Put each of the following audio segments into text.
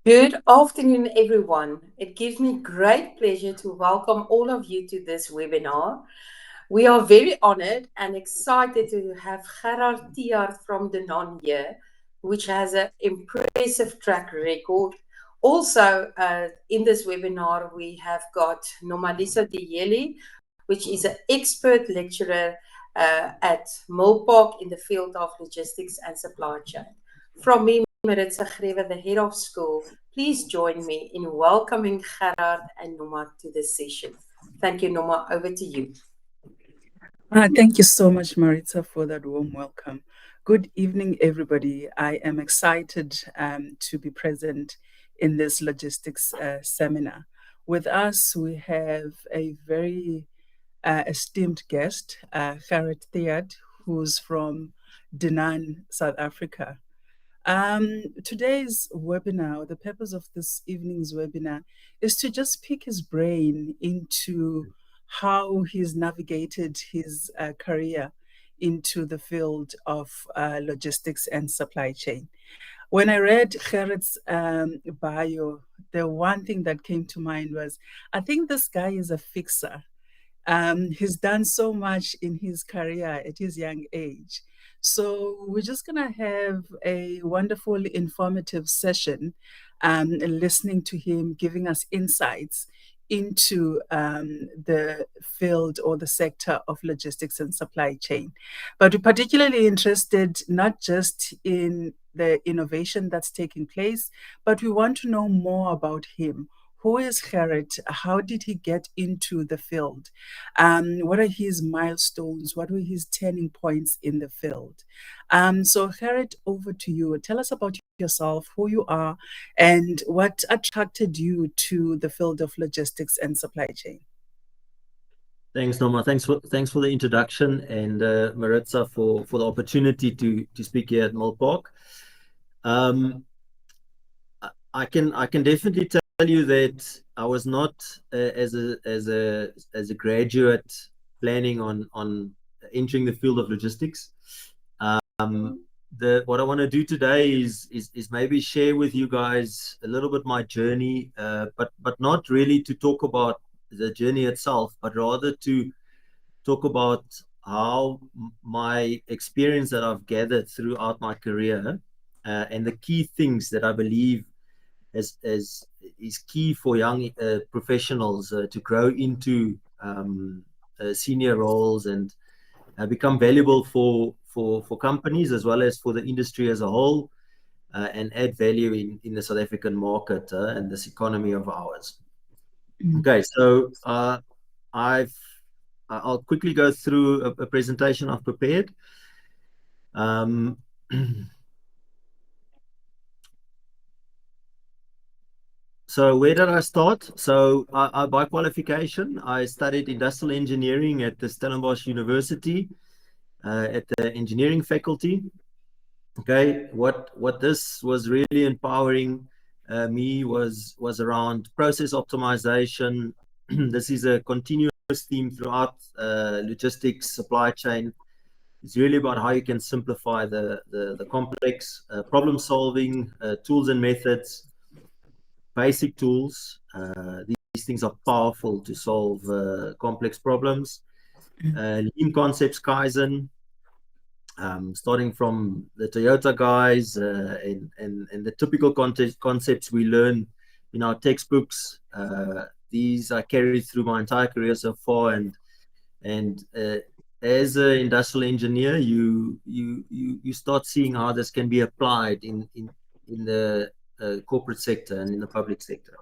Good afternoon, everyone. It gives me great pleasure to welcome all of you to this webinar. We are very honored and excited to have Gerrit Thiart from Denon here, which has an impressive track record. Also, in this webinar, we have got Nomalisa Dieli, which is an expert lecturer at Milpark in the field of logistics and supply chain. From me, Maritza Grewe, the head of school, please join me in welcoming Gerrit and Noma to this session. Thank you, Noma. Over to you. Thank you so much, Maritza, for that warm welcome. Good evening, everybody. I am excited to be present in this logistics seminar. With us, we have a very esteemed guest, Gerrit Thiart, who's from Denan, South Africa. Today's webinar, the purpose of this evening's webinar is to just pick his brain into how he's navigated his career into the field of logistics and supply chain. When I read Gerrit's bio, the one thing that came to mind was, I think this guy is a fixer. He's done so much in his career at his young age. So we're just going to have a wonderful, informative session, listening to him, giving us insights into the field or the sector of logistics and supply chain. But we're particularly interested not just in the innovation that's taking place, but we want to know more about him. Who is Gerrit? How did he get into the field? What are his milestones? What were his turning points in the field? So, Gerrit, over to you. Tell us about yourself, who you are, and what attracted you to the field of logistics and supply chain. Thanks, Norma. Thanks for the introduction, and Maritza for the opportunity to speak here at Milpark. I can definitely tell you that I was not as a graduate planning on entering the field of logistics. What I want to do today is maybe share with you guys a little bit my journey, but not really to talk about the journey itself, but rather to talk about how my experience that I've gathered throughout my career and the key things that I believe is key for young professionals to grow into senior roles and become valuable for companies as well as for the industry as a whole, and add value in the South African market and this economy of ours. Okay, so I'll quickly go through a presentation I've prepared. So where did I start? So by qualification, I studied industrial engineering at the Stellenbosch University at the engineering faculty. Okay, what this was really empowering me was around process optimization. This is a continuous theme throughout logistics, supply chain. It's really about how you can simplify the complex, problem solving, tools and methods, basic tools. These things are powerful to solve complex problems. Lean concepts, Kaizen, starting from the Toyota guys and the typical concepts we learn in our textbooks. These I carried through my entire career so far, and as an industrial engineer, you start seeing how this can be applied in the corporate sector and in the public sector.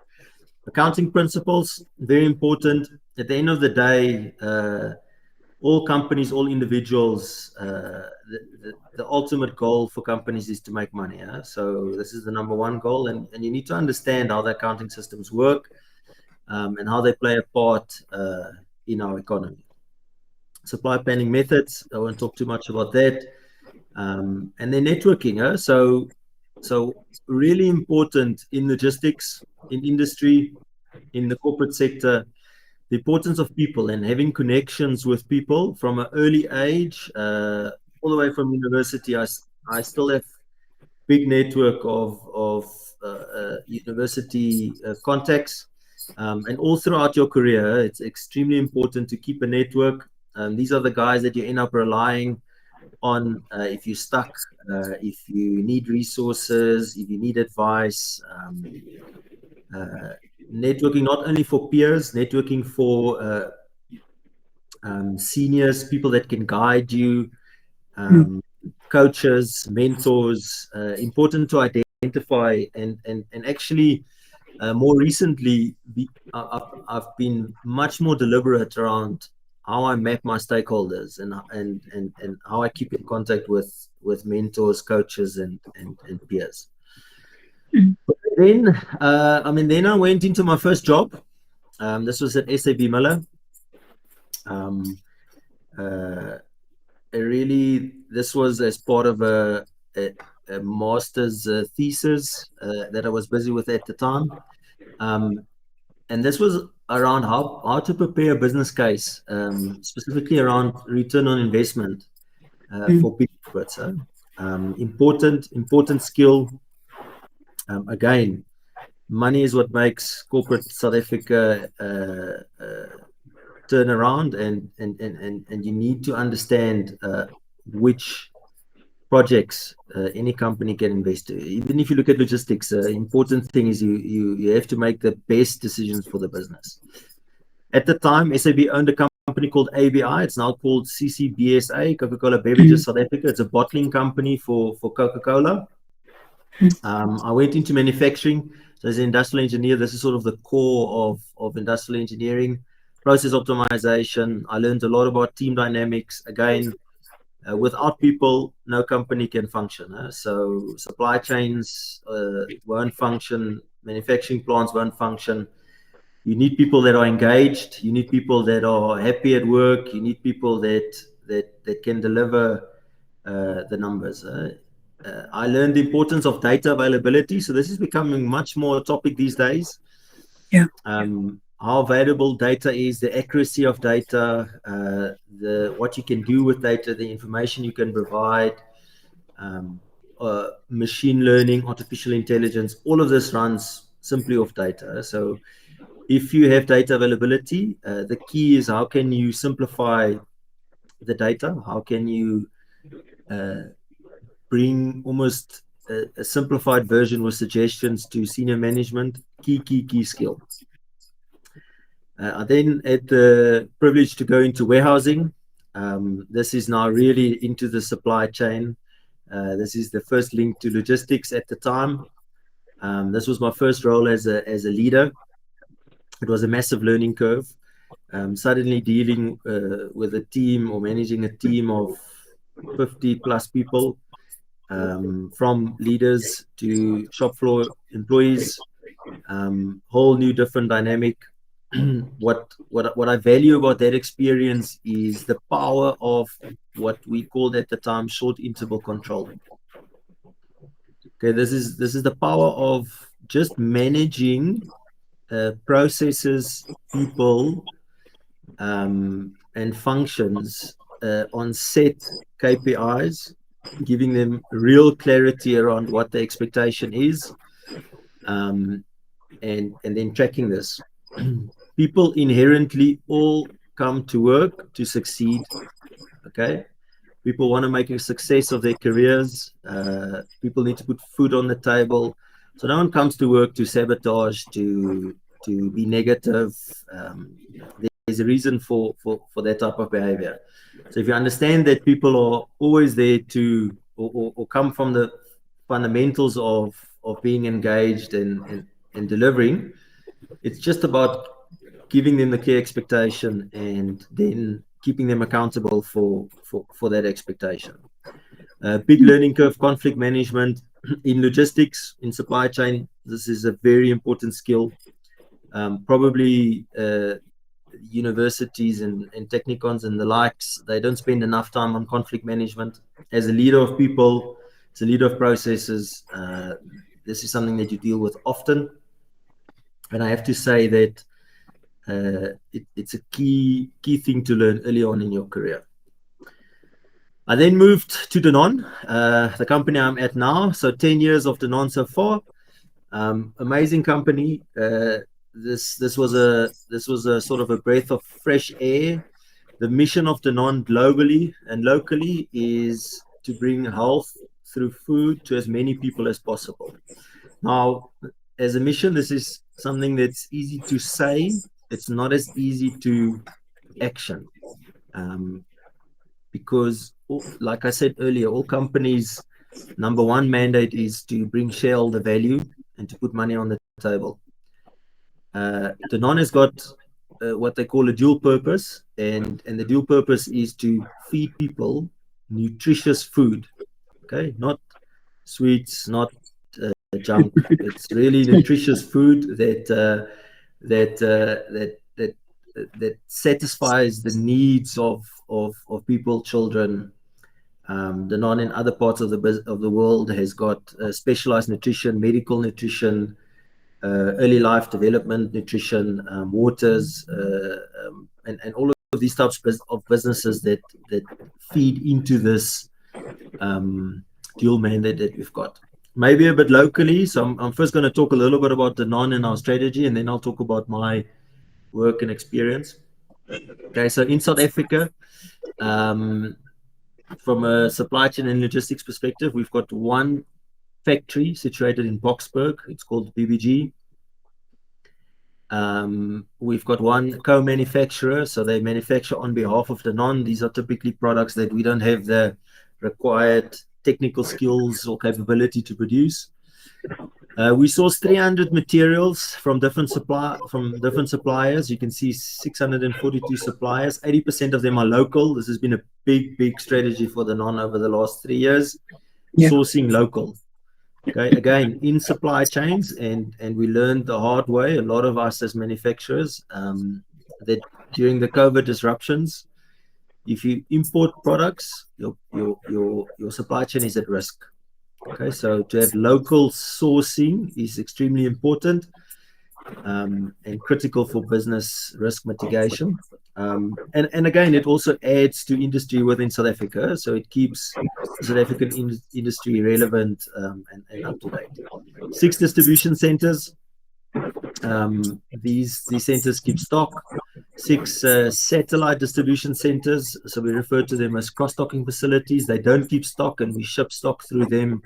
Accounting principles, very important. At the end of the day, all companies, all individuals, the ultimate goal for companies is to make money. So this is the number one goal, and you need to understand how the accounting systems work and how they play a part in our economy. Supply planning methods, I won't talk too much about that. And then networking. So really important in logistics, in industry, in the corporate sector, the importance of people and having connections with people from an early age, all the way from university. I still have big network of university contacts. And all throughout your career, it's extremely important to keep a network. These are the guys that you end up relying on if you're stuck, if you need resources, if you need advice. Networking not only for peers, networking for seniors, people that can guide you, coaches, mentors. Important to identify and actually more recently, I've been much more deliberate around how I map my stakeholders and how I keep in contact with mentors, coaches, and peers. But then, then I went into my first job. This was at SAB Miller. This was as part of a master's thesis that I was busy with at the time. And this was around how to prepare a business case, specifically around return on investment for big corporates. Important skill. Again, money is what makes corporate South Africa turn around, and you need to understand which projects any company can invest in. Even if you look at logistics, important thing is you have to make the best decisions for the business. At the time, SAB owned a company called ABI. It's now called CCBSA, Coca-Cola Beverages South Africa. It's a bottling company for Coca-Cola. I went into manufacturing. So as an industrial engineer, this is sort of the core of industrial engineering, process optimization. I learned a lot about team dynamics. Again, without people, no company can function. So supply chains won't function, manufacturing plants won't function. You need people that are engaged. You need people that are happy at work. You need people that can deliver the numbers. I learned the importance of data availability. So this is becoming much more a topic these days. Yeah. How valuable data is, the accuracy of data, what you can do with data, the information you can provide, machine learning, artificial intelligence, all of this runs simply off data. So if you have data availability, the key is how can you simplify the data? How can you bring almost a simplified version with suggestions to senior management? Key skill. I then had the privilege to go into warehousing. This is now really into the supply chain. This is the first link to logistics at the time. This was my first role as a leader. It was a massive learning curve. Suddenly dealing with a team or managing a team of 50 plus people, from leaders to shop floor employees, whole new different dynamic. What I value about that experience is the power of what we called at the time short interval control. Okay, this is the power of just managing processes, people, and functions on set KPIs, giving them real clarity around what the expectation is, and then tracking this. People inherently all come to work to succeed. Okay, people want to make a success of their careers. People need to put food on the table. So no one comes to work to sabotage, to be negative. There's a reason for that type of behavior. So if you understand that people are always there to or come from the fundamentals of being engaged and delivering, it's just about giving them the clear expectation and then keeping them accountable for that expectation. Big learning curve, conflict management in logistics, in supply chain. This is a very important skill. Probably universities and technicons and the likes, they don't spend enough time on conflict management. As a leader of people, as a leader of processes, this is something that you deal with often. And I have to say that it's a key thing to learn early on in your career. I then moved to Danone, the company I'm at now. So 10 years of Danone so far. Amazing company. This was a sort of a breath of fresh air. The mission of Danone globally and locally is to bring health through food to as many people as possible. Now, as a mission, this is something that's easy to say. It's not as easy to action. Because, like I said earlier, all companies' number one mandate is to bring shareholder value and to put money on the table. Danone has got what they call a dual purpose, and the dual purpose is to feed people nutritious food. Okay, not sweets, not junk. It's really nutritious food that satisfies the needs of people, children. Danone in other parts of the world has got specialized nutrition, medical nutrition, early life development nutrition, waters, and all of these types of businesses that feed into this dual mandate that we've got. Maybe a bit locally. So I'm first going to talk a little bit about Danone and our strategy, and then I'll talk about my work and experience. Okay, so in South Africa, from a supply chain and logistics perspective, we've got one factory situated in Boksburg. It's called BBG. We've got one co-manufacturer, so they manufacture on behalf of Danone. These are typically products that we don't have the required technical skills or capability to produce. We source 300 materials from different suppliers. You can see 642 suppliers. 80% of them are local. This has been a big strategy for Danone over the last 3 years, sourcing local. Okay, again, in supply chains, and we learned the hard way, a lot of us as manufacturers, that during the COVID disruptions, if you import products, your supply chain is at risk. Okay, so to have local sourcing is extremely important and critical for business risk mitigation. And again, it also adds to industry within South Africa, so it keeps the South African industry relevant and up to date. 6 distribution centers. These centers keep stock. 6 satellite distribution centers, so we refer to them as cross-docking facilities. They don't keep stock, and we ship stock through them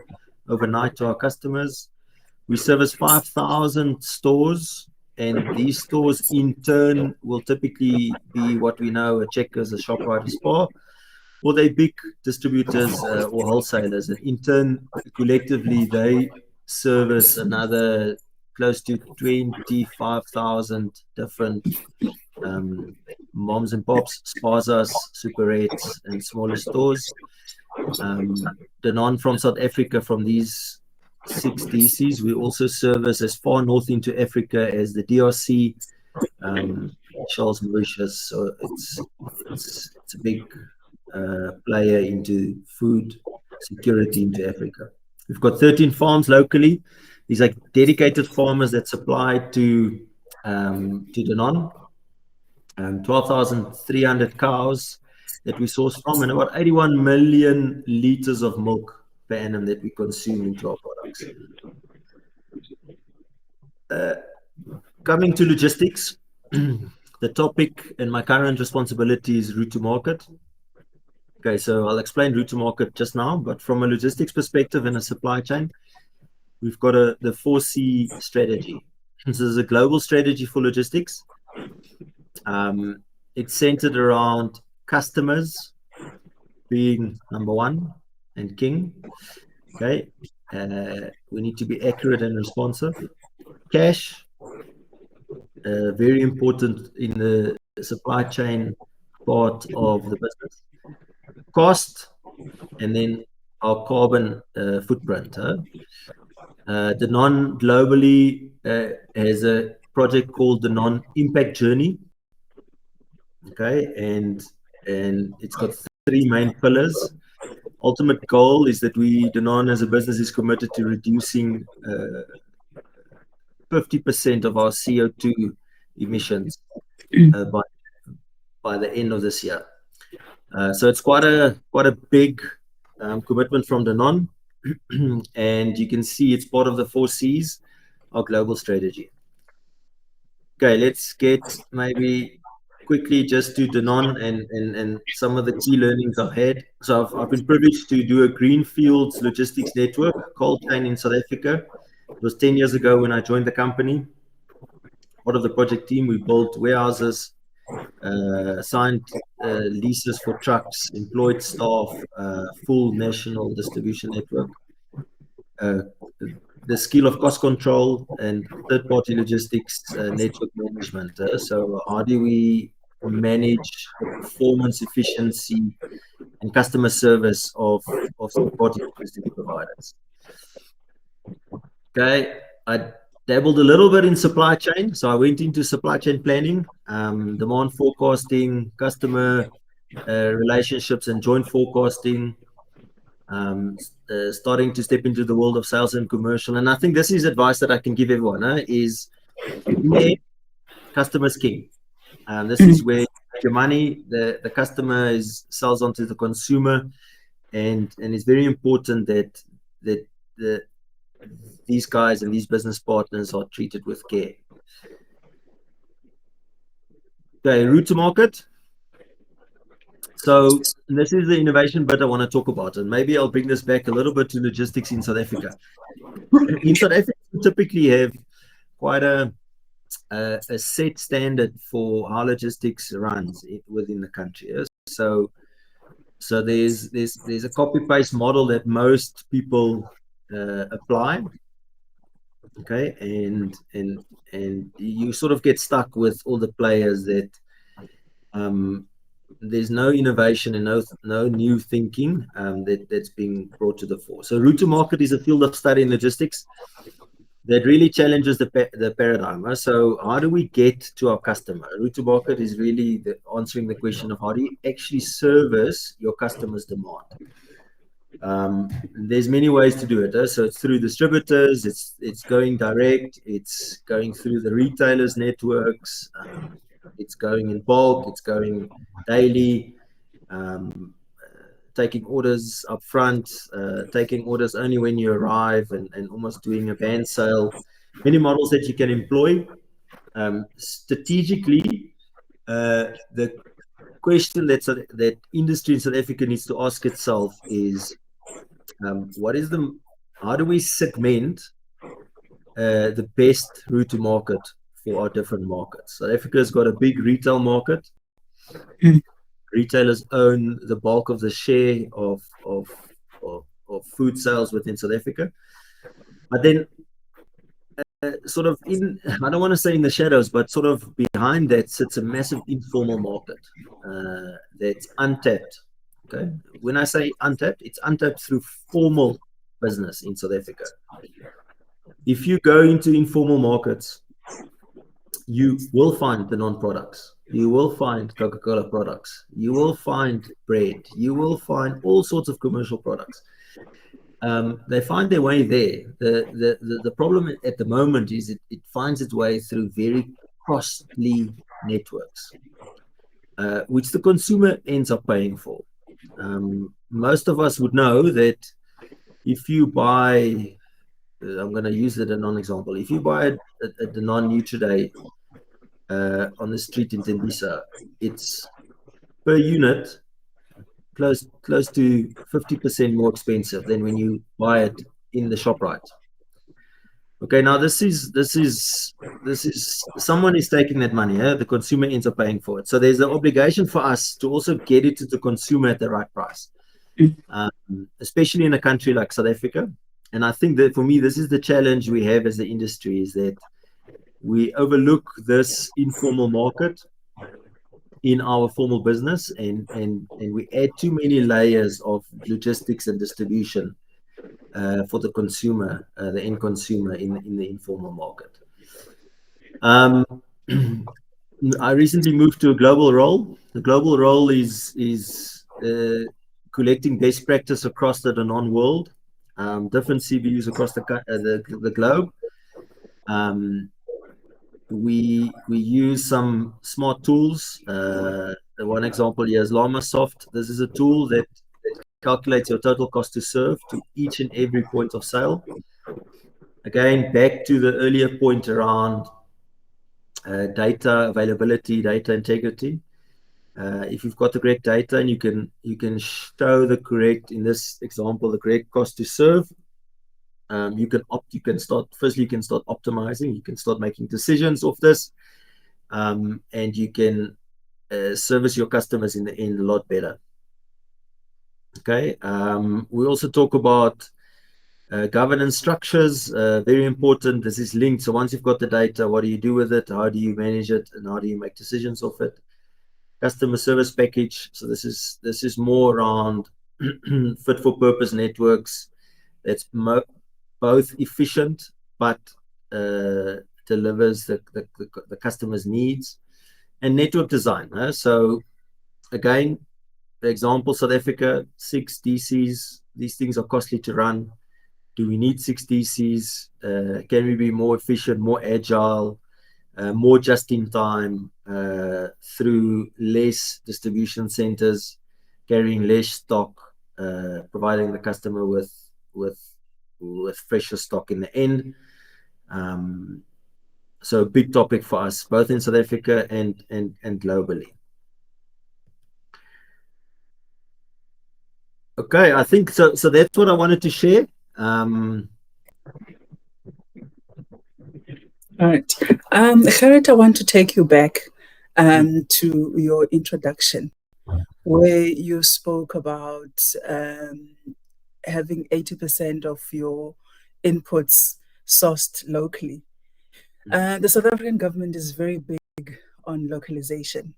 overnight to our customers. We service 5,000 stores, and these stores in turn will typically be what we know a Checkers, a Shoprite, a Spar, or they big distributors or wholesalers. And in turn, collectively, they service another close to 25,000 different moms and pops, spazas, superettes, and smaller stores. Danone from South Africa, from these 6 DCs, we also service as far north into Africa as the DRC, Charles Mauritius. So it's a big player into food security into Africa. We've got 13 farms locally. These are dedicated farmers that supply to Danone. 12,300 cows that we source from, and about 81 million liters of milk per annum that we consume into our products. Coming to logistics, the topic and my current responsibility is route to market. Okay, so I'll explain route to market just now, but from a logistics perspective and a supply chain, we've got the 4C strategy. This is a global strategy for logistics. It's centered around customers being number one and king. Okay, we need to be accurate and responsive. Cash, very important in the supply chain part of the business. Cost, and then our carbon footprint. Danone globally has a project called the Non-Impact Journey. Okay, and it's got 3 main pillars. Ultimate goal is that Danone as a business is committed to reducing 50% of our CO2 emissions by the end of this year. So it's quite a big commitment from Danone, and you can see it's part of the 4Cs, our global strategy. Okay, let's get maybe quickly just to Danone and some of the key learnings I've had. So I've been privileged to do a greenfields logistics network, cold chain in South Africa. It was 10 years ago when I joined the company. Part of the project team, we built warehouses, signed leases for trucks, employed staff, full national distribution network, uh, the skill of cost control and third-party logistics network management. So how do we manage the performance, efficiency, and customer service of third-party logistics providers? Okay, I dabbled a little bit in supply chain. So I went into supply chain planning, demand forecasting, customer relationships, and joint forecasting. Starting to step into the world of sales and commercial. And I think this is advice that I can give everyone, is customer's king. This is where your money, the customer sells onto the consumer, and it's very important that these guys and these business partners are treated with care. Okay, route to market. So this is the innovation bit I want to talk about, and maybe I'll bring this back a little bit to logistics in South Africa. In South Africa, we typically have quite a set standard for how logistics runs within the country. So there's a copy paste model that most people apply. Okay, and you sort of get stuck with all the players that there's no innovation and no new thinking that's being brought to the fore. So route to market is a field of study in logistics that really challenges the paradigm. So how do we get to our customer? Route to market is really answering the question of how do you actually service your customer's demand. There's many ways to do it. So it's through distributors, it's going direct, it's going through the retailers' networks, it's going in bulk, it's going daily, taking orders up front, taking orders only when you arrive, and almost doing a van sale. Many models that you can employ. Strategically, the question that industry in South Africa needs to ask itself is, how do we segment the best route to market for our different markets? South Africa's got a big retail market. Retailers own the bulk of the share of food sales within South Africa. But then sort of I don't want to say in the shadows, but sort of behind that sits a massive informal market that's untapped. Okay, when I say untapped, it's untapped through formal business in South Africa. If you go into informal markets, you will find the non-products. You will find Coca-Cola products. You will find bread. You will find all sorts of commercial products. They find their way there. The problem at the moment is it finds its way through very costly networks, which the consumer ends up paying for. Most of us would know that if you buy, I'm going to use it as an example. If you buy a Danone Nutriday on the street in Tembisa, it's per unit close to 50% more expensive than when you buy it in the ShopRite. Okay, now this is someone is taking that money. The consumer ends up paying for it. So there's an obligation for us to also get it to the consumer at the right price, especially in a country like South Africa. And I think that for me, this is the challenge we have as the industry, is that we overlook this informal market in our formal business, and we add too many layers of logistics and distribution for the consumer, the end consumer in the informal market. I recently moved to a global role. The global role is collecting best practice across the Danone world, different CBUs across the globe. we use some smart tools. One example here is LlamaSoft. This is a tool that calculates your total cost to serve to each and every point of sale. Again, back to the earlier point around data availability, data integrity. If you've got the correct data and you can show the correct, in this example, the correct cost to serve, you can start optimizing, you can start making decisions off this, and you can service your customers in the end a lot better. Okay. We also talk about governance structures, very important. This is linked. So once you've got the data, what do you do with it? How do you manage it? And how do you make decisions of it? Customer service package. So this is more around fit for purpose networks. That's both efficient but delivers the customer's needs. And network design. So again, the example, South Africa, 6 DCs. These things are costly to run. Do we need 6 DCs? Can we be more efficient, more agile, more just in time, through less distribution centers, carrying less stock, providing the customer with fresher stock in the end. So a big topic for us, both in South Africa and globally. Okay, I think so. So that's what I wanted to share. All right. Gerrit, I want to take you back to your introduction, where you spoke about having 80% of your inputs sourced locally. The South African government is very big on localization,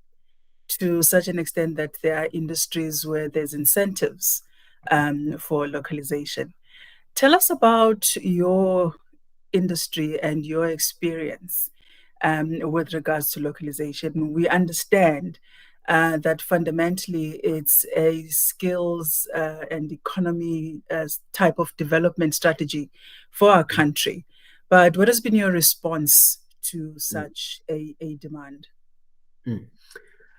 to such an extent that there are industries where there's incentives for localization. Tell us about your industry and your experience with regards to localization. We understand that fundamentally it's a skills and economy type of development strategy for our country. But what has been your response to such a demand?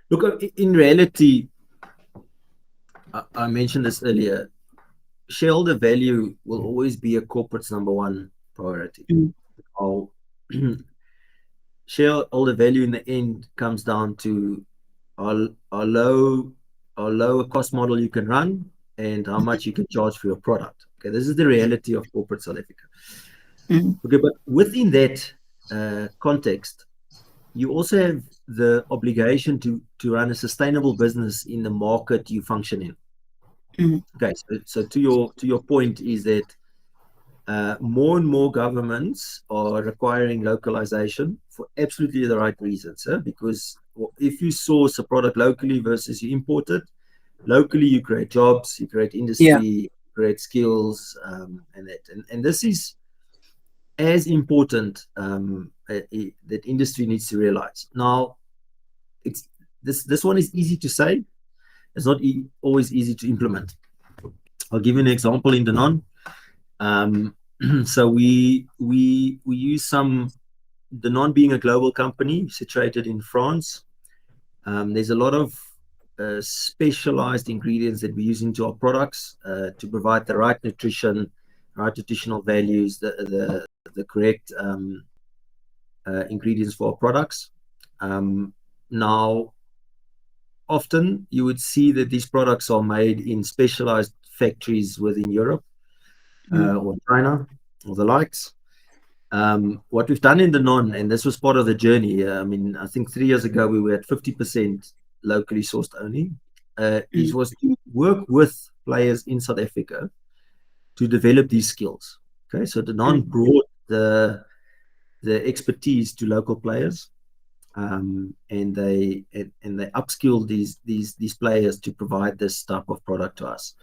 Look, in reality, I mentioned this earlier, shareholder value will always be a corporate's number one priority. Shareholder value in the end comes down to our lower cost model you can run and how much you can charge for your product. Okay, this is the reality of corporate South Africa. Okay, but within that context, you also have the obligation to run a sustainable business in the market you function in. Okay, so to your point is that more and more governments are requiring localization for absolutely the right reasons. Because if you source a product locally versus you import it, locally you create jobs, you create industry, you create skills, and this is as important that industry needs to realize. Now, this one is easy to say. It's not always easy to implement. I'll give you an example in Danone. So we use Danone being a global company situated in France. There's a lot of specialized ingredients that we use into our products to provide the right nutrition, right nutritional values, the correct ingredients for our products. Now, often you would see that these products are made in specialized factories within Europe or China or the likes. What we've done in Danone, and this was part of the journey, I think 3 years ago we were at 50% locally sourced only, was to work with players in South Africa to develop these skills. Okay, so Danone brought the expertise to local players, and they upskilled these players to provide this type of product to us.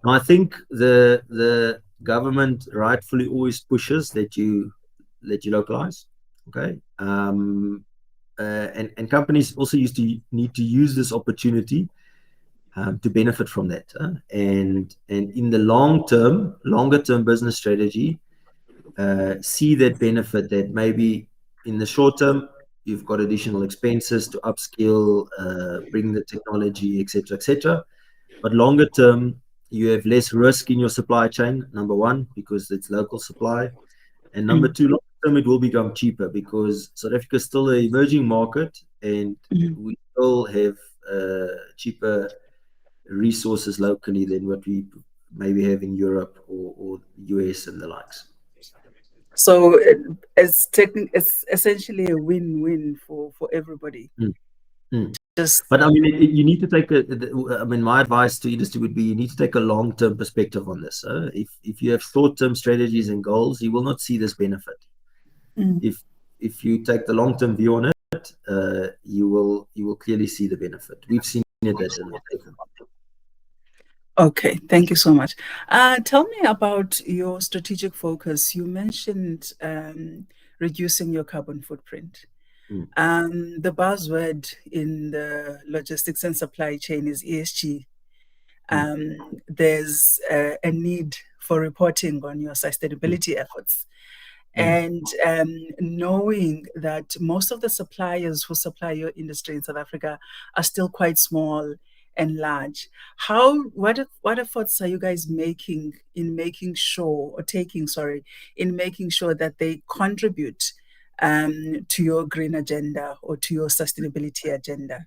Now, I think the government rightfully always pushes that you localize. Okay, and companies also need to use this opportunity to benefit from that. And in the longer term business strategy, see that benefit that maybe in the short term, you've got additional expenses to upskill, bring the technology, etc., etc. But longer term, you have less risk in your supply chain, number one, because it's local supply. And number two, long term, it will become cheaper because South Africa is still an emerging market and we still have cheaper resources locally than what we maybe have in Europe or US and the likes. So it's essentially a win-win for everybody. Just But I mean, you need to take I mean, my advice to industry would be you need to take a long-term perspective on this. If you have short-term strategies and goals, you will not see this benefit. If you take the long-term view on it, you will clearly see the benefit. We've seen it at an Okay, thank you so much. Tell me about your strategic focus. You mentioned reducing your carbon footprint. The buzzword in the logistics and supply chain is ESG. There's a need for reporting on your sustainability efforts. And knowing that most of the suppliers who supply your industry in South Africa are still quite small and large. What efforts are you guys making in making sure that they contribute to your green agenda or to your sustainability agenda?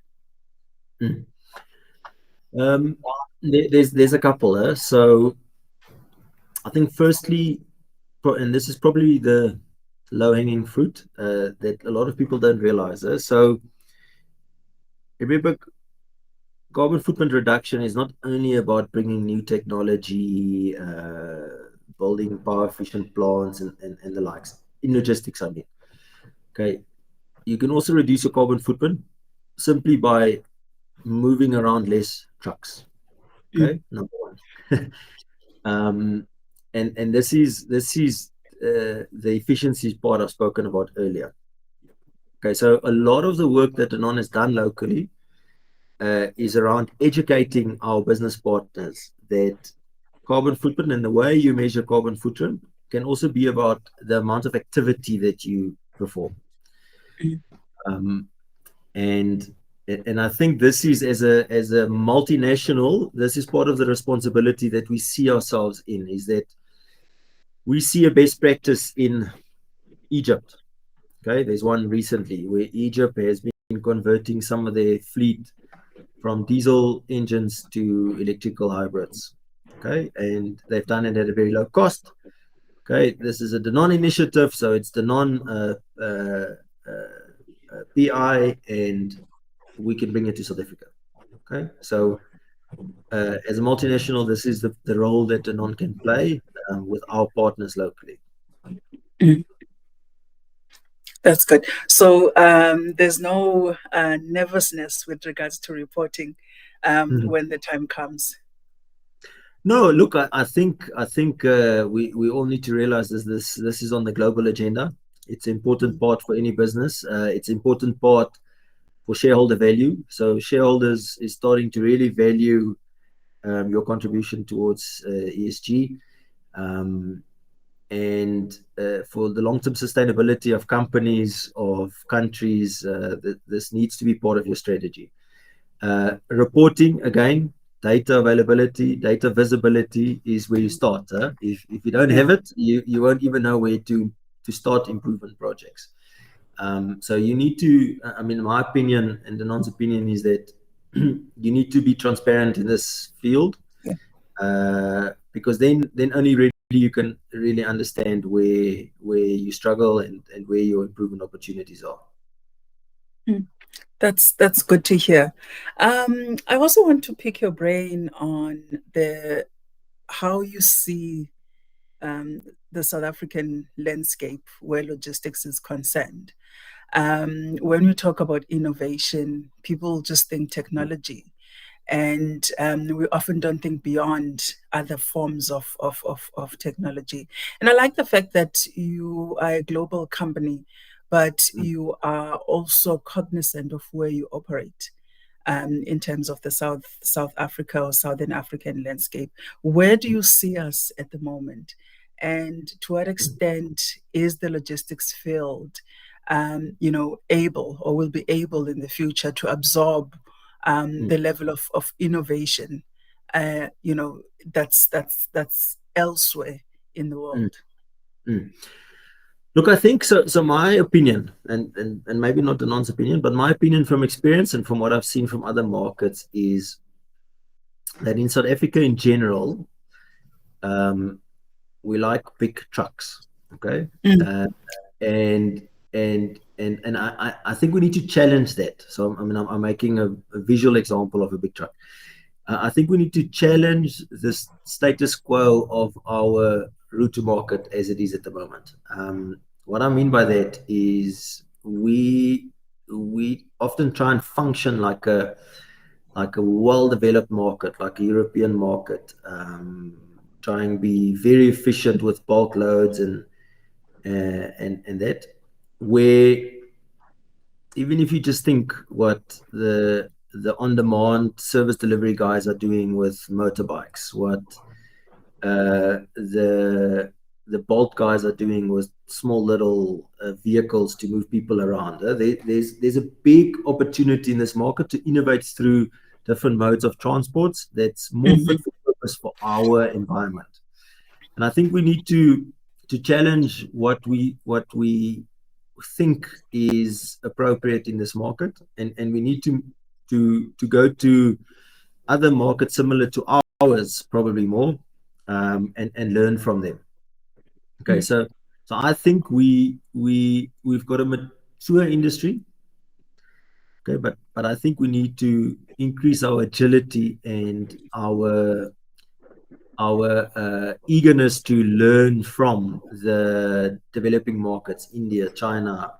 There's a couple. So I think firstly, and this is probably the low-hanging fruit that a lot of people don't realize. So remember, carbon footprint reduction is not only about bringing new technology, building power-efficient plants and the likes. In logistics, I mean. Okay, you can also reduce your carbon footprint simply by moving around less trucks. Okay, number one. And this is the efficiency part I've spoken about earlier. Okay, so a lot of the work that Danone has done locally is around educating our business partners that carbon footprint and the way you measure carbon footprint can also be about the amount of activity that you perform. And I think this is as a multinational, this is part of the responsibility that we see ourselves in, is that we see a best practice in Egypt. Okay, there's one recently where Egypt has been converting some of their fleet from diesel engines to electrical hybrids. Okay, and they've done it at a very low cost. Okay, this is a Danone initiative, so it's Danone PI, and we can bring it to South Africa. Okay, so as a multinational, this is the role that Danone can play with our partners locally. That's good. So there's no nervousness with regards to reporting when the time comes. No, look, I think we all need to realize this is on the global agenda. It's an important part for any business. It's an important part for shareholder value. So shareholders is starting to really value your contribution towards ESG. And for the long-term sustainability of companies, of countries, this needs to be part of your strategy. Reporting, again, data availability, data visibility is where you start. If you don't have it, you won't even know where to start improvement projects. So you need to, I mean, my opinion and Danone's opinion is that you need to be transparent in this field, because then only really you can really understand where you struggle and where your improvement opportunities are. That's good to hear. I also want to pick your brain on how you see the South African landscape where logistics is concerned. When we talk about innovation, people just think technology. And we often don't think beyond other forms of technology. And I like the fact that you are a global company, but you are also cognizant of where you operate in terms of the South Africa or Southern African landscape. Where do you see us at the moment? And to what extent is the logistics field able or will be able in the future to absorb the level of innovation, that's elsewhere in the world. Look, I think so. So my opinion, and maybe not Danon's opinion, but my opinion from experience and from what I've seen from other markets is that in South Africa in general, we like big trucks. Okay, and I think we need to challenge that. So I mean, I'm making a visual example of a big truck. I think we need to challenge this status quo of our route to market as it is at the moment. What I mean by that is we often try and function like a well-developed market, like a European market, try and be very efficient with bulk loads and that, where even if you just think what the on-demand service delivery guys are doing with motorbikes, what the Bolt guys are doing with small little vehicles to move people around. There's a big opportunity in this market to innovate through different modes of transports that's more fit for purpose for our environment. And I think we need to challenge what we think is appropriate in this market, and we need to go to other markets similar to ours, probably more, and learn from them. Okay, so I think we've got a mature industry. Okay, but I think we need to increase our agility and our eagerness to learn from the developing markets, India, China,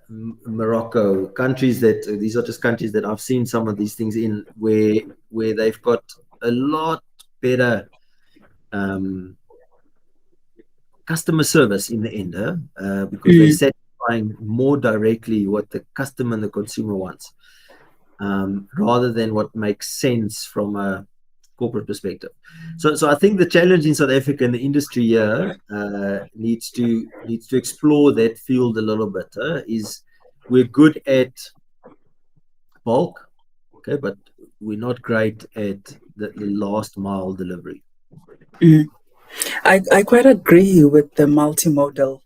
Morocco, countries that these are just countries that I've seen some of these things in, where they've got a lot better customer service in the end, because they're satisfying more directly what the customer and the consumer wants, rather than what makes sense from a corporate perspective. So I think the challenge in South Africa and the industry here needs to explore that field a little bit. Is we're good at bulk, okay, but we're not great at the last mile delivery. I quite agree with the multimodal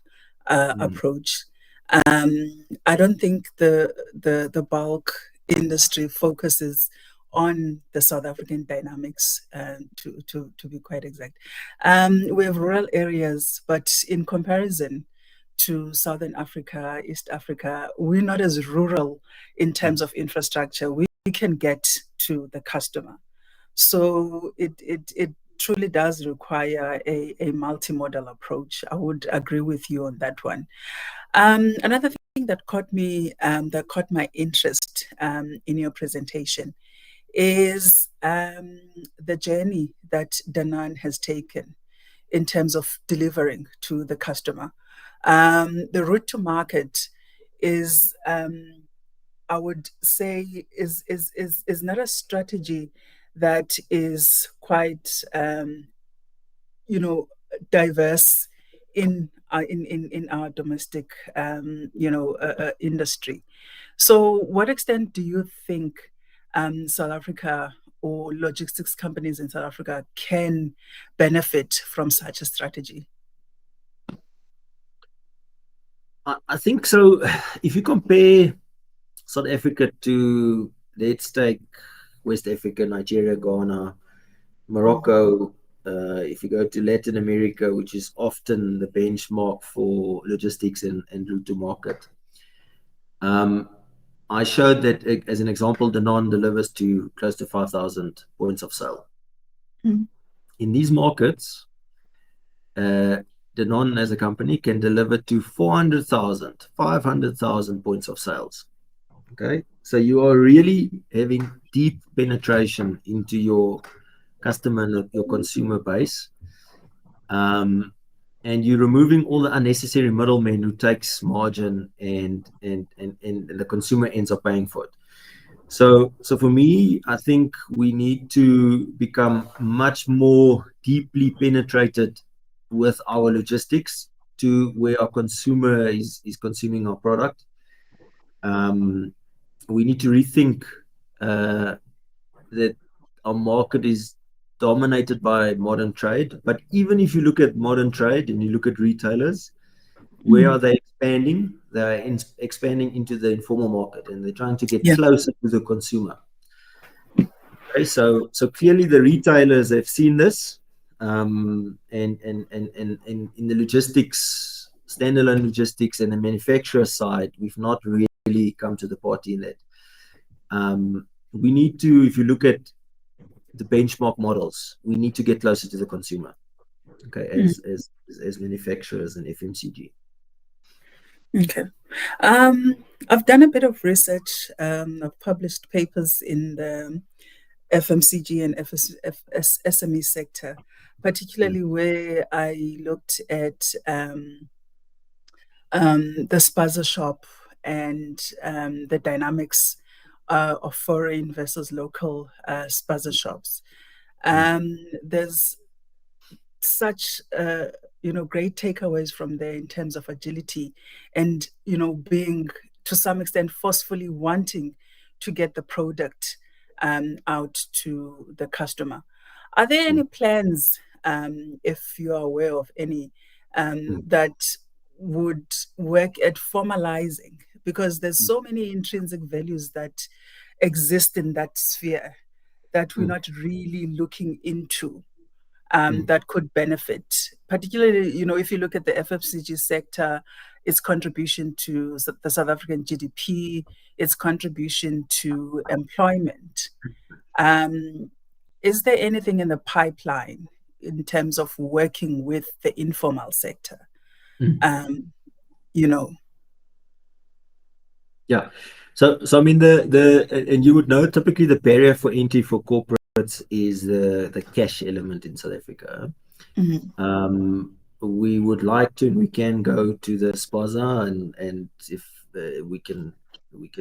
approach. I don't think the bulk industry focuses on the South African dynamics, to be quite exact. We have rural areas, but in comparison to Southern Africa, East Africa, we're not as rural in terms of infrastructure. We can get to the customer. So it truly does require a multimodal approach. I would agree with you on that one. Another thing that caught my interest in your presentation is the journey that Danon has taken in terms of delivering to the customer. The route to market is, I would say, is not a strategy that is quite, diverse in our domestic, industry. So, what extent do you think South Africa or logistics companies in South Africa can benefit from such a strategy? I think so. If you compare South Africa to, let's take West Africa, Nigeria, Ghana, Morocco, if you go to Latin America, which is often the benchmark for logistics and route to market. I showed that as an example, Danon delivers to close to 5,000 points of sale. In these markets, Danon as a company can deliver to 400,000, 500,000 points of sales. Okay, so you are really having deep penetration into your customer and your consumer base, and you're removing all the unnecessary middlemen who takes margin, and the consumer ends up paying for it. So for me, I think we need to become much more deeply penetrated with our logistics to where our consumer is consuming our product. We need to rethink that our market is dominated by modern trade. But even if you look at modern trade and you look at retailers, where are they expanding? They're expanding into the informal market, and they're trying to get closer to the consumer. Okay, so clearly the retailers have seen this, and in the logistics, standalone logistics, and the manufacturer side, we've not really come to the party in that. We need to, if you look at the benchmark models, we need to get closer to the consumer, okay, as manufacturers and FMCG. Okay. I've done a bit of research. I've published papers in the FMCG and SME sector, particularly where I looked at the spaza shop and the dynamics of foreign versus local spaza shops. There's such great takeaways from there in terms of agility and being to some extent forcefully wanting to get the product out to the customer. Are there any plans, if you are aware of any, that would work at formalizing? Because there's so many intrinsic values that exist in that sphere that we're not really looking into. That could benefit, particularly, if you look at the FMCG sector, its contribution to the South African GDP, its contribution to employment. Is there anything in the pipeline in terms of working with the informal sector? Yeah. So I mean, and you would know, typically the barrier for entry for corporates is the cash element in South Africa. We would like to, and we can go to the spaza, and if we can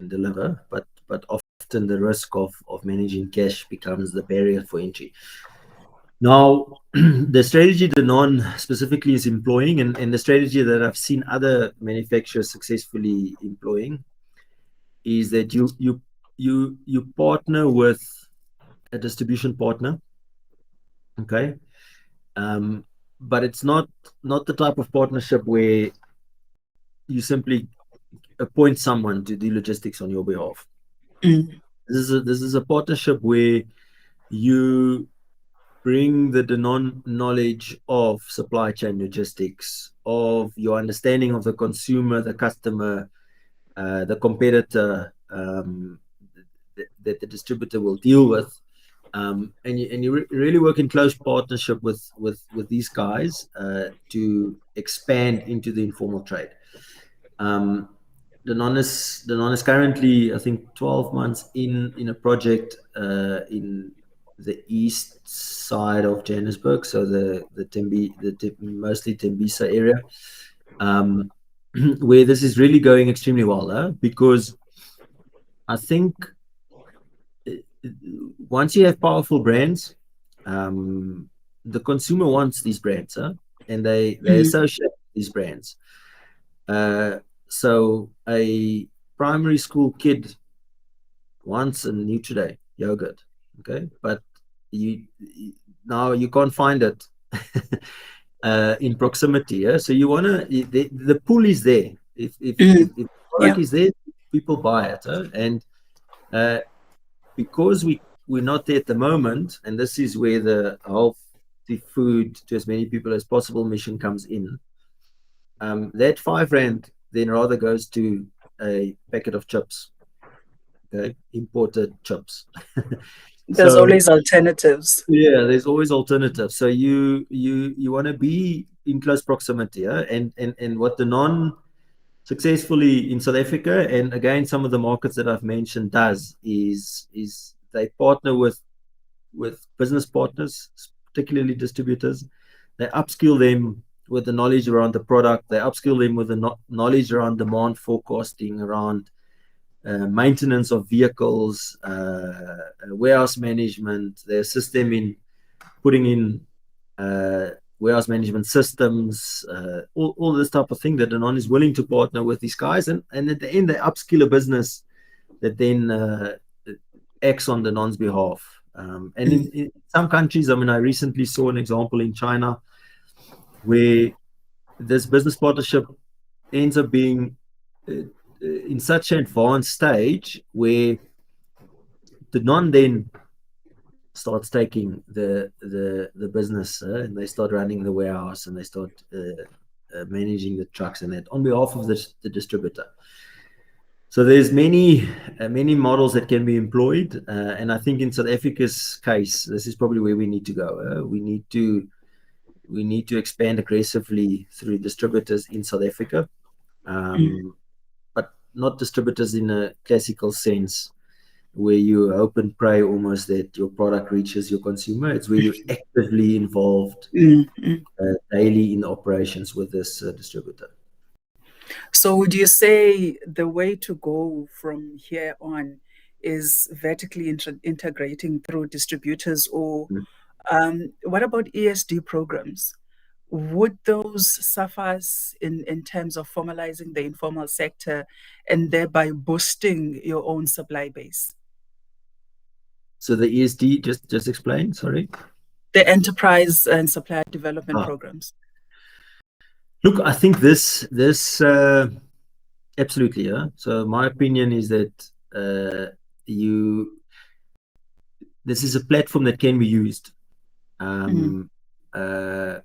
deliver, but often the risk of managing cash becomes the barrier for entry. Now, the strategy Danone specifically is employing, and the strategy that I've seen other manufacturers successfully employing, is that you partner with a distribution partner, okay, but it's not the type of partnership where you simply appoint someone to do logistics on your behalf. This is a partnership where you bring the Danone knowledge of supply chain logistics, of your understanding of the consumer, the customer, the competitor that the distributor will deal with, and you really work in close partnership with these guys to expand into the informal trade. Danone is currently, I think, 12 months in a project in the east side of Johannesburg, so the mostly Tembisa area, where this is really going extremely well, because I think once you have powerful brands, the consumer wants these brands, and they associate these brands. So a primary school kid wants a Nutriday yogurt, okay, but now you can't find it in proximity. So you want to, the pull is there. If the product is there, people buy it, and because we're not there at the moment, and this is where the healthy food to as many people as possible mission comes in. That R5 then rather goes to a packet of chips, okay, imported chips. There's always alternatives. Yeah, there's always alternatives. So you want to be in close proximity, and what Danone successfully in South Africa, and again some of the markets that I've mentioned does is they partner with business partners, particularly distributors. They upskill them with the knowledge around the product. They upskill them with the knowledge around demand forecasting, around maintenance of vehicles, warehouse management. They assist them in putting in warehouse management systems, all this type of thing that Danone is willing to partner with these guys, and at the end they upskill a business that then acts on Danone's behalf. And in some countries, I mean, I recently saw an example in China where this business partnership ends up being in such an advanced stage where Danone then starts taking the business and they start running the warehouse and they start managing the trucks and that on behalf of the distributor. So there's many models that can be employed, and I think in South Africa's case, this is probably where we need to go. We need to expand aggressively through distributors in South Africa, but not distributors in a classical sense, where you hope and pray almost that your product reaches your consumer. It's where you're actively involved daily in operations with this distributor. So would you say the way to go from here on is vertically integrating through distributors, or what about ESD programs? Would those suffice in terms of formalizing the informal sector and thereby boosting your own supply base? So the ESD, just explain, sorry. The enterprise and supplier development programs. Look, I think this absolutely, yeah. So my opinion is that this is a platform that can be used,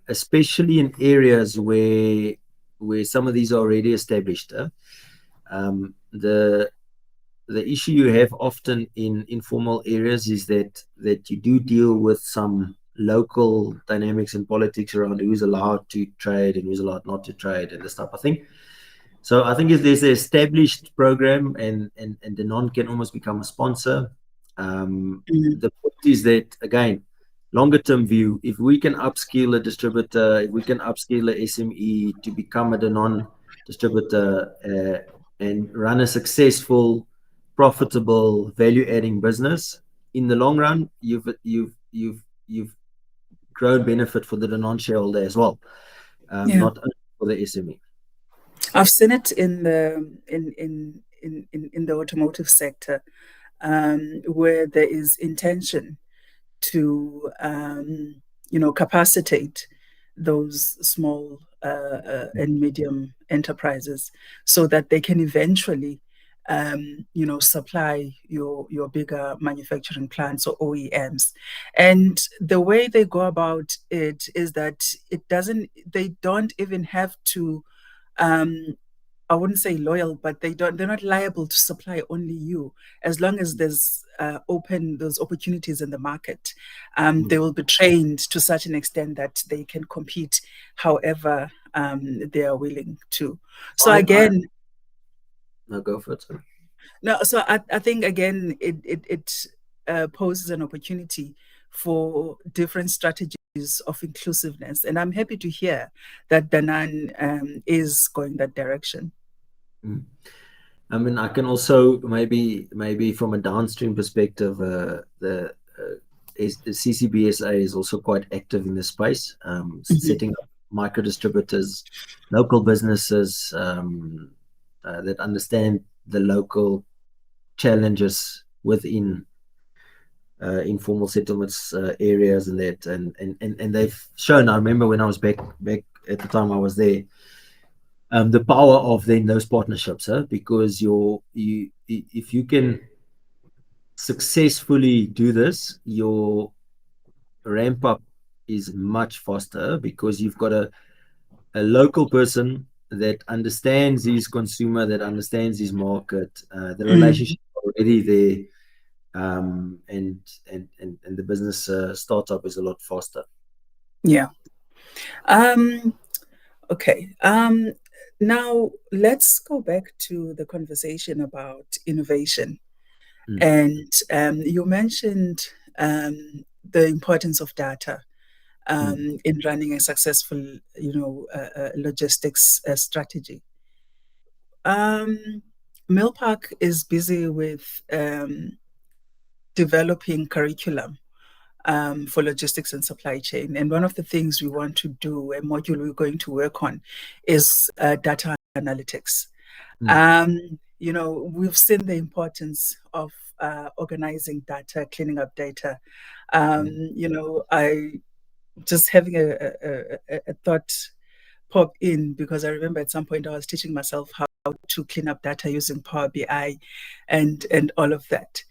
especially in areas where some of these are already established. The issue you have often in informal areas is that you do deal with some local dynamics and politics around who's allowed to trade and who's allowed not to trade and this type of thing. So I think if there's an established program and Danone can almost become a sponsor, the point is that, again, longer term view, if we can upskill a distributor, if we can upskill a SME to become a Danone distributor and run a successful, profitable, value-adding business, in the long run, you've grown benefit for the Danone shareholder as well, not only for the SME. I've seen it in the automotive sector, where there is intention to capacitate those small and medium enterprises so that they can eventually supply your bigger manufacturing plants or OEMs. And the way they go about it is that they don't even have to, I wouldn't say loyal, but they're not liable to supply only you. As long as there's those opportunities in the market, they will be trained to such an extent that they can compete however they are willing to. So no, go for it, sir. No, so I think again it poses an opportunity for different strategies of inclusiveness, and I'm happy to hear that Danone is going that direction. I mean, I can also maybe from a downstream perspective, the CCBSA is also quite active in this space, setting up micro distributors, local businesses that understand the local challenges within informal settlements areas and that, and they've shown. I remember when I was back at the time I was there. The power of then those partnerships, because if you can successfully do this, your ramp up is much faster because you've got a local person that understands his consumer, that understands his market, the relationship already there, and the business startup is a lot faster. Yeah. Okay. Now, let's go back to the conversation about innovation. And you mentioned the importance of data in running a successful, logistics strategy. Milpark is busy with developing curriculum for logistics and supply chain. And one of the things we want to do, a module we're going to work on, is data analytics. We've seen the importance of organizing data, cleaning up data. I just having a thought pop in, because I remember at some point I was teaching myself how to clean up data using Power BI and all of that.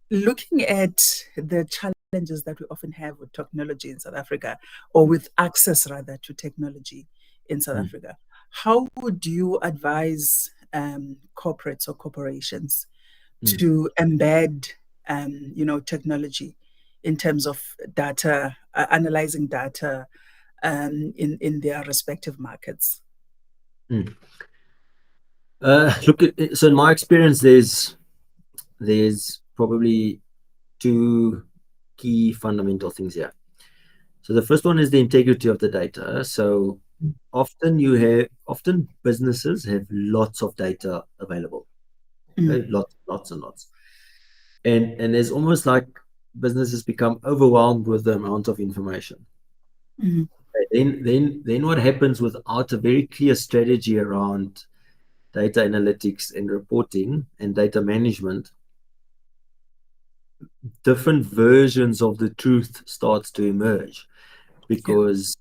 Looking at the challenges that we often have with technology in South Africa, or with access rather to technology in South Africa, how would you advise corporates or corporations to embed technology in terms of data, analyzing data in their respective markets? Look, so in my experience, there's probably two key fundamental things here. So the first one is the integrity of the data. So often businesses have lots of data available, okay? Lots and lots, and there's almost like businesses become overwhelmed with the amount of information. Then what happens without a very clear strategy around data analytics and reporting and data management, different versions of the truth starts to emerge, because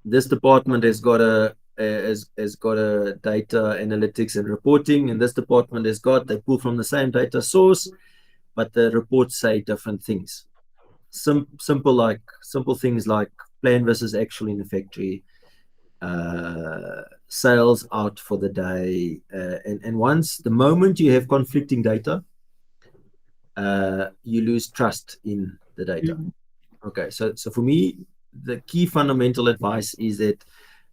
this department has got a data analytics and reporting, and this department they pull from the same data source, but the reports say different things. Simple things like plan versus actual in the factory, sales out for the day, and the moment you have conflicting data, you lose trust in the data. Okay, so for me, the key fundamental advice is that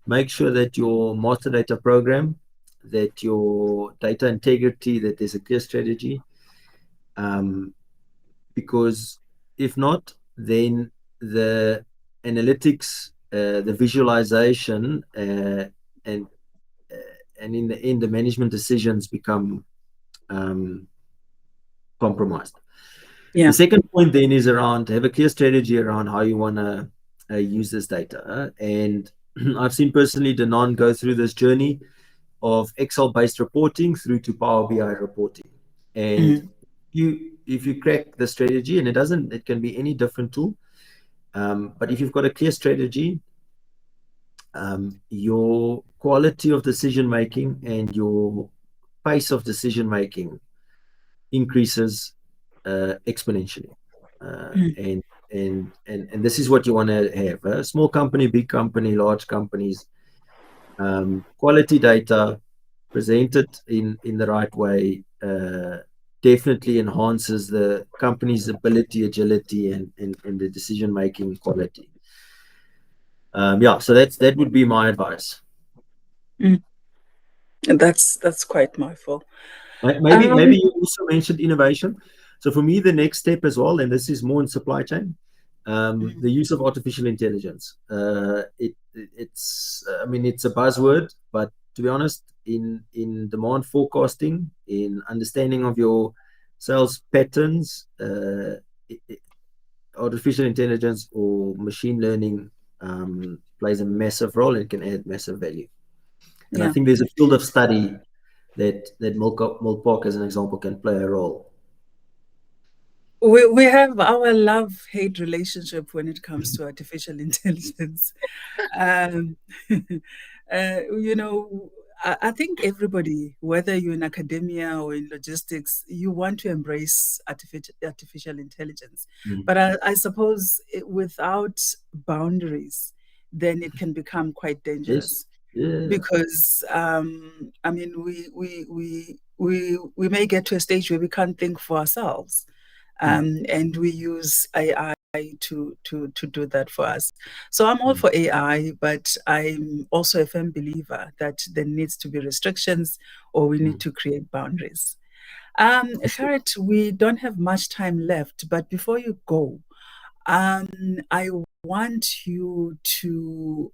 make sure that your master data program, that your data integrity, that there's a clear strategy, because if not, then the analytics, the visualization, and in the end, the management decisions become compromised. The second point then is around have a clear strategy around how you want to use this data. And I've seen personally Danon go through this journey of Excel-based reporting through to Power BI reporting. And if you crack the strategy, and it can be any different tool, but if you've got a clear strategy, your quality of decision making and your pace of decision making increases exponentially. And this is what you want to have: a small company, big company, large companies. Quality data presented in the right way definitely enhances the company's ability, agility, and the decision making quality. So that would be my advice. That's quite mindful. Maybe you also mentioned innovation. So for me, the next step as well, and this is more in supply chain, the use of artificial intelligence. It's a buzzword, but to be honest, in demand forecasting, in understanding of your sales patterns, artificial intelligence or machine learning plays a massive role and can add massive value. And I think there's a field of study that Milpark, as an example, can play a role. We have our love-hate relationship when it comes to artificial intelligence. I think everybody, whether you're in academia or in logistics, you want to embrace artificial intelligence. But I suppose without boundaries, then it can become quite dangerous. Because we may get to a stage where we can't think for ourselves, and we use AI to do that for us. So I'm all for AI, but I'm also a firm believer that there needs to be restrictions, or we need to create boundaries. Gerrit, we don't have much time left, but before you go, I want you to,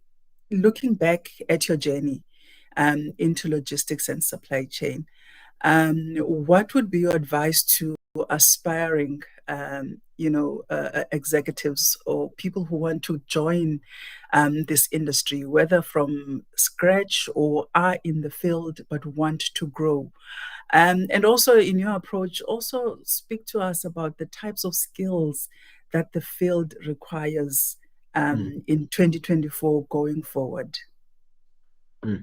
looking back at your journey into logistics and supply chain, What would be your advice to aspiring, executives or people who want to join this industry, whether from scratch or are in the field but want to grow? And also, in your approach, also speak to us about the types of skills that the field requires in 2024 going forward. So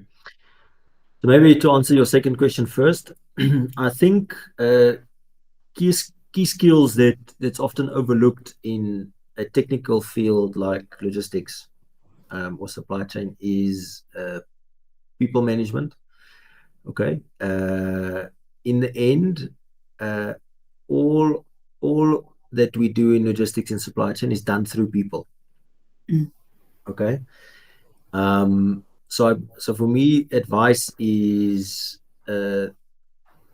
maybe to answer your second question first, I think key skills that's often overlooked in a technical field like logistics or supply chain is people management. Okay. In the end, all that we do in logistics and supply chain is done through people. Okay. So for me, advice is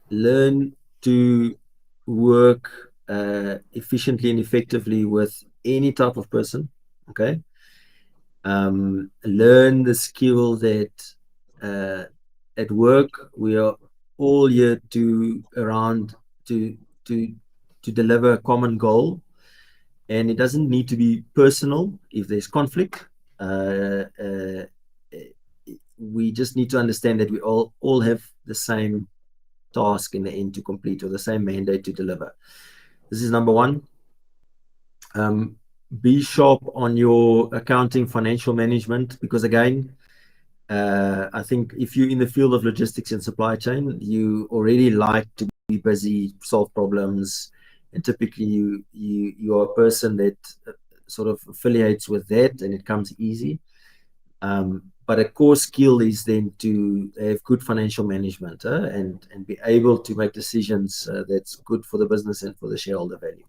learn to work efficiently and effectively with any type of person. Okay. Learn the skill that at work we are all here to deliver a common goal, and it doesn't need to be personal. If there's conflict, we just need to understand that we all have the same task in the end to complete, or the same mandate to deliver. This is number one. Be sharp on your accounting, financial management, because again, I think if you're in the field of logistics and supply chain, you already like to be busy, solve problems, and typically you are a person that sort of affiliates with that, and it comes easy. But a core skill is then to have good financial management and be able to make decisions that's good for the business and for the shareholder value.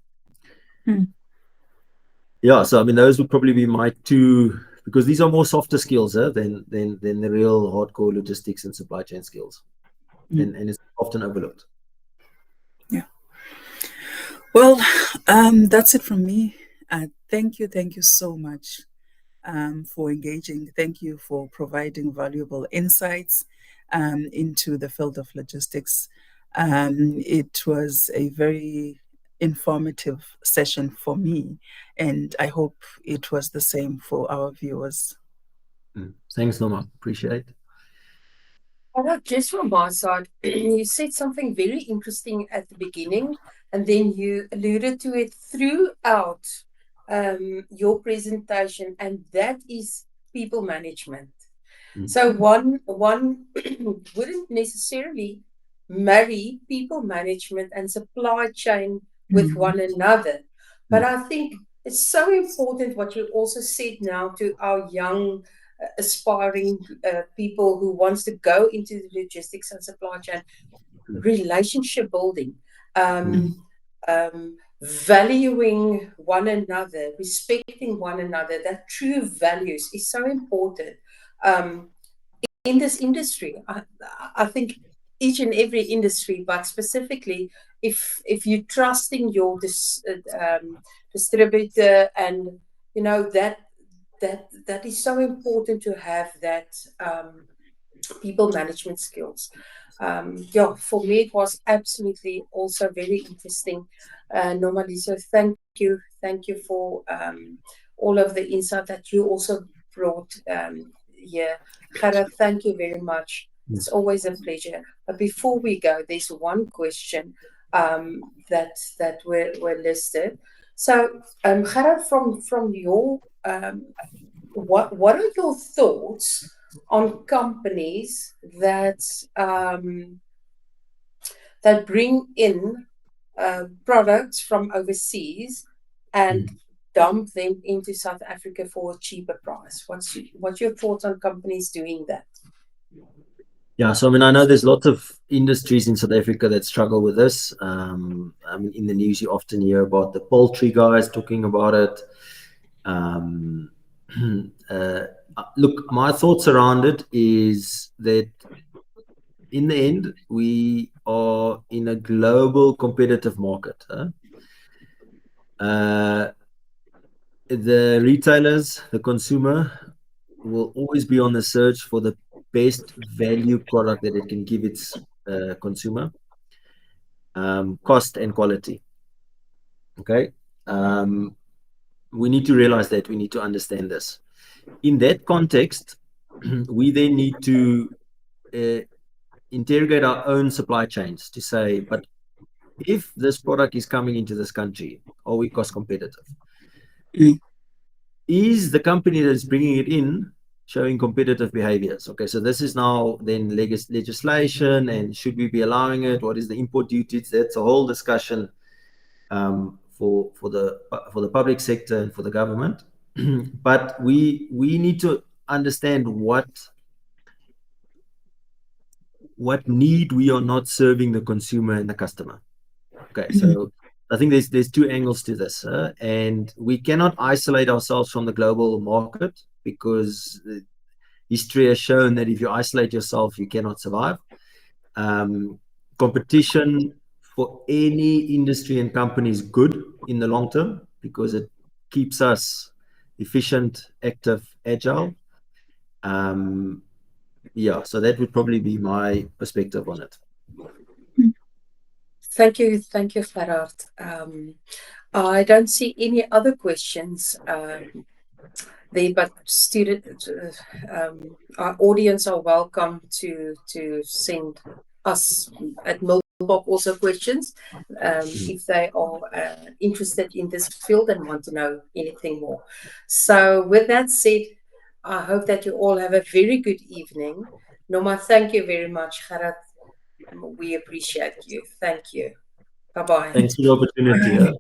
Yeah, so I mean, those would probably be my two, because these are more softer skills than the real hardcore logistics and supply chain skills, and it's often overlooked. Yeah. Well, that's it from me. Thank you so much for engaging. Thank you for providing valuable insights into the field of logistics. It was a very informative session for me, and I hope it was the same for our viewers. Thanks, Norma. Appreciate it. Just from my side, you said something very interesting at the beginning, and then you alluded to it throughout your presentation, and that is people management. So one wouldn't necessarily marry people management and supply chain with one another. But I think it's so important what you also said now to our young aspiring people who wants to go into the logistics and supply chain, relationship building, valuing one another, respecting one another, that true values is so important in this industry. I think each and every industry, but specifically if you're trusting your distributor, and you know that is so important to have that people management skills. Yeah, for me it was absolutely also very interesting. Normally, so thank you for all of the insight that you also brought here. Gerrit, thank you very much. It's always a pleasure. But before we go, there's one question that were listed. So, Gerrit, from your what are your thoughts on companies that that bring in products from overseas and dump them into South Africa for a cheaper price? What's your thoughts on companies doing that? Yeah, so I mean, I know there's lots of industries in South Africa that struggle with this. I mean, in the news, you often hear about the poultry guys talking about it. Look, my thoughts around it is that in the end, we are in a global competitive market. The retailers, the consumer, will always be on the search for the best value product that it can give its consumer, cost and quality. Okay, we need to realize that, we need to understand this. In that context, we then need to interrogate our own supply chains to say, but if this product is coming into this country, are we cost competitive? Is the company that is bringing it in showing competitive behaviors? Okay, so this is now then legislation, and should we be allowing it? What is the import duties? That's a whole discussion for the public sector and for the government. But we need to understand what need we are not serving the consumer and the customer. Okay, so I think there's two angles to this, and we cannot isolate ourselves from the global market, because history has shown that if you isolate yourself, you cannot survive. Competition for any industry and company is good in the long term, because it keeps us efficient, active, agile. Yeah, so that would probably be my perspective on it. Thank you, Gerrit. I don't see any other questions there, but our audience are welcome to send us at Milbok also questions if they are interested in this field and want to know anything more. So with that said, I hope that you all have a very good evening. Noma, thank you very much, Gerrit. We appreciate you. Thank you. Bye-bye. Thanks for the opportunity.